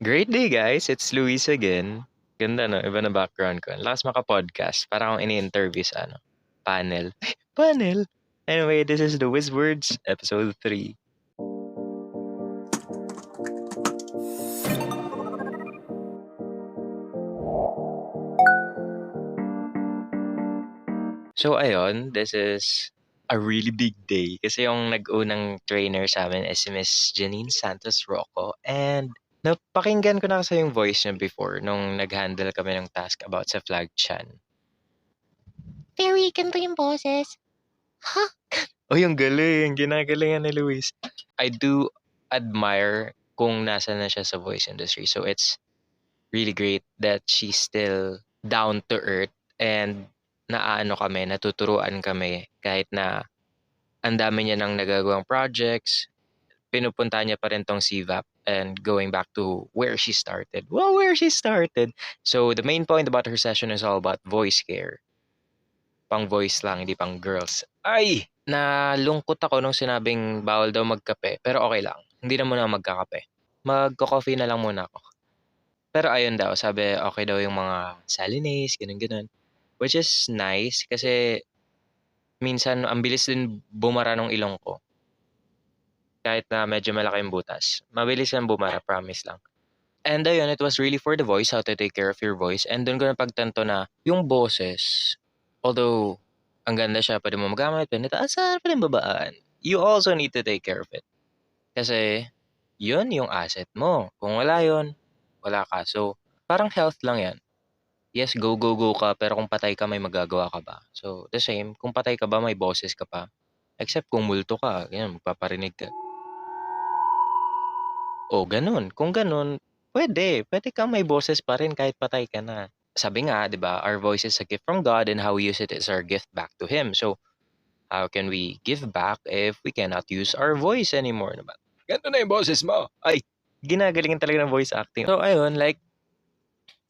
Great day, guys. It's Luis again. Ganda, no? Iba na background ko. Lakas maka-podcast. Parang akong ini-interview sa panel. Panel! Anyway, this is the Wizwords, episode 3. So, ayun, this is a really big day. Kasi yung nag-unang trainer sa amin is si Miss Janine Santos Rocco. And napakinggan ko na kasi yung voice niya before nung nag-handle kami ng task about sa flag chan. Very ganito yung boses. Ha? Oh, yung galing. Ginagalingan ni Luis. I do admire kung nasa na siya sa voice industry. So it's really great that she's still down to earth and natuturuan kami kahit na ang dami niya ng nagagawang projects. Pinupunta niya pa rin tong CVAP and going back to where she started. Well, where she started. So the main point about her session is all about voice care. Pang voice lang, hindi pang girls. Ay! Nalungkot ako nung sinabing bawal daw magkape, pero okay lang. Hindi na muna magkakape. Magko-coffee na lang muna ako. Pero ayun daw, sabi okay daw yung mga Salinase, ganun-ganun. Which is nice kasi minsan ang bilis din bumara ng ilong ko. Kahit na medyo malaki yung butas. Mabilis lang bumara, promise lang. And ayun, it was really for the voice, how to take care of your voice. And doon ko napagtanto na yung boses, although ang ganda siya, pwede mo magamit, pwede taasan, pwede babaan. You also need to take care of it. Kasi yun yung asset mo. Kung wala yun, wala ka. So, parang health lang yan. Yes, go, go, go ka, pero kung patay ka, may magagawa ka ba? So, the same, kung patay ka ba, may boses ka pa. Except kung multo ka, ganyan, magpaparinig ka. O ganun, kung ganun, pwede kang may boses pa rin kahit patay ka na. Sabi nga, 'di ba, our voice is a gift from God and how we use it is our gift back to Him. So, how can we give back if we cannot use our voice anymore, naman? Ganito na yung boses mo. Ay, ginagalingan talaga ng voice acting. So, ayun, like,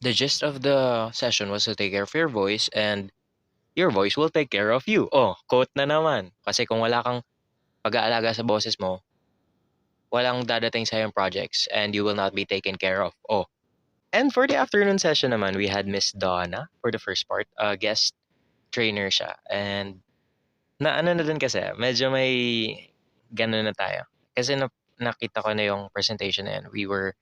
the gist of the session was to take care of your voice and your voice will take care of you. Oh, quote na naman. Kasi kung wala kang pag-aalaga sa boses mo, walang dadating sa yung projects and you will not be taken care of. Oh. And for the afternoon session naman, we had Miss Donna for the first part. Guest trainer siya. And ano na din kasi, medyo may ganun na tayo. Kasi nakita ko na yung presentation na yan. We were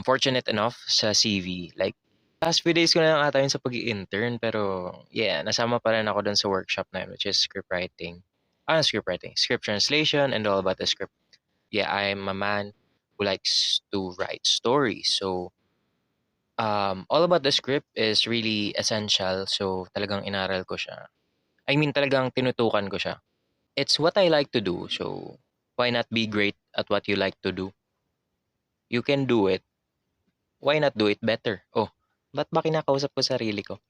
fortunate enough sa CV. Like, last few days ko na lang ata yun sa pag-intern. Pero, yeah, nasama pa rin ako dun sa workshop na yun, which is script writing. Script translation and all about the script. Yeah, I'm a man who likes to write stories. So, all about the script is really essential. So, talagang inaral ko siya. I mean, talagang tinutukan ko siya. It's what I like to do. So, why not be great at what you like to do? You can do it. Why not do it better? Oh, ba't ba kinakausap ko sarili ko?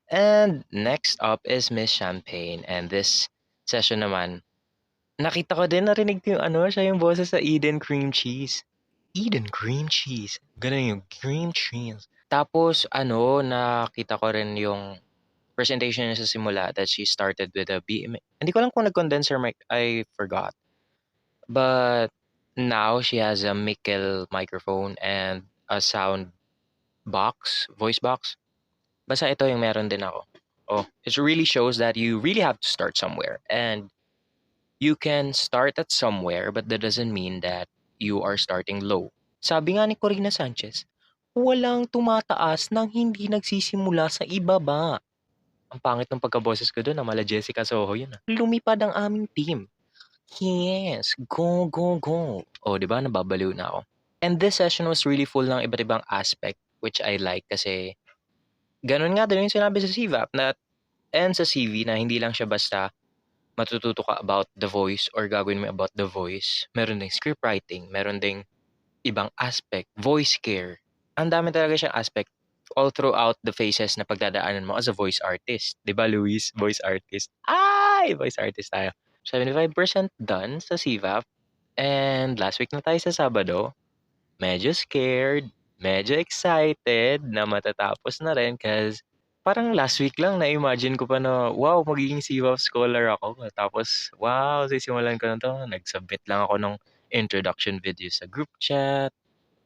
And next up is Miss Champagne. And this session naman, nakita ko din, narinig ko yung siya yung boses sa Eden Cream Cheese. Eden Cream Cheese. Ganun yung cream cheese. Tapos, nakita ko rin yung presentation niya sa simula that she started with a BM. Hindi ko alam kung nag-condenser mic. I forgot. But now she has a Mikkel microphone and a sound box, voice box. Basta ito yung meron din ako. Oh, it really shows that you really have to start somewhere. And you can start at somewhere, but that doesn't mean that you are starting low. Sabi nga ni Corina Sanchez, walang tumataas nang hindi nagsisimula sa ibaba. Ang pangit ng pagkaboses ko doon, mala Jessica Soho yun. Lumipad ang aming team. Yes, go, go, go. Oh, di ba? Nababaliw na ako. And this session was really full ng iba't ibang aspect, which I like kasi ganun nga din yung sinabi sa CVAP and sa CV na hindi lang siya basta matututo ka about the voice or gagawin mo about the voice. Meron ding script writing, meron ding ibang aspect, voice care. Ang dami talaga siyang aspect all throughout the phases na pagdadaanan mo as a voice artist. Di ba, Luis? Voice artist. Ay! Voice artist tayo. 75% done sa CVAP. And last week na tayo sa Sabado. Medyo scared, medyo excited na matatapos na rin because parang last week lang na-imagine ko pa na, wow, magiging CVAP scholar ako. Tapos, wow, sisimulan ko na to. Nag-submit lang ako ng introduction video sa group chat.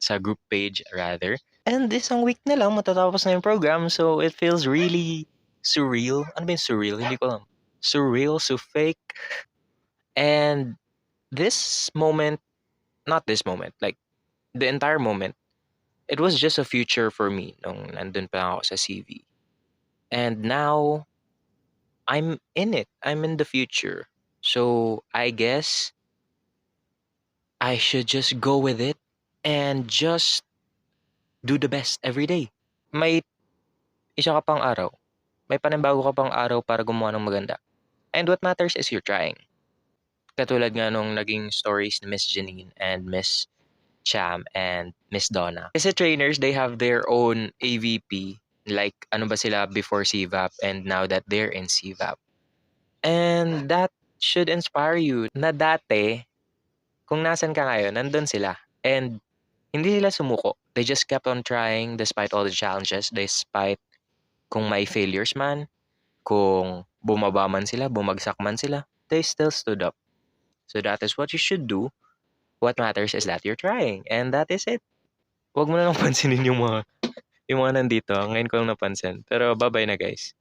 sa group page rather. And isang week na lang matatapos na yung program, so it feels really surreal. Ano ba yung surreal? Hindi ko alam. Surreal, so fake. And this moment, not this moment, like the entire moment, it was just a future for me nung nandun pa ako sa CV. And now, I'm in it. I'm in the future. So, I guess I should just go with it and just do the best every day. May isa ka pang araw. May panimbago ka pang araw para gumawa ng maganda. And what matters is you're trying. Katulad nga nung naging stories ni Miss Janine and Miss Cham and Miss Donna. Kasi trainers, they have their own AVP. Like, ano ba sila before CVAP and now that they're in CVAP. And that should inspire you na dati, kung nasan ka ngayon, nandun sila. And hindi sila sumuko. They just kept on trying despite all the challenges, despite kung may failures man, kung bumaba man sila, bumagsak man sila, they still stood up. So that is what you should do. What matters is that you're trying. And that is it. Huwag mo na lang pansinin yung mga nandito. Ngayon ko lang napansin. Pero bye-bye na guys.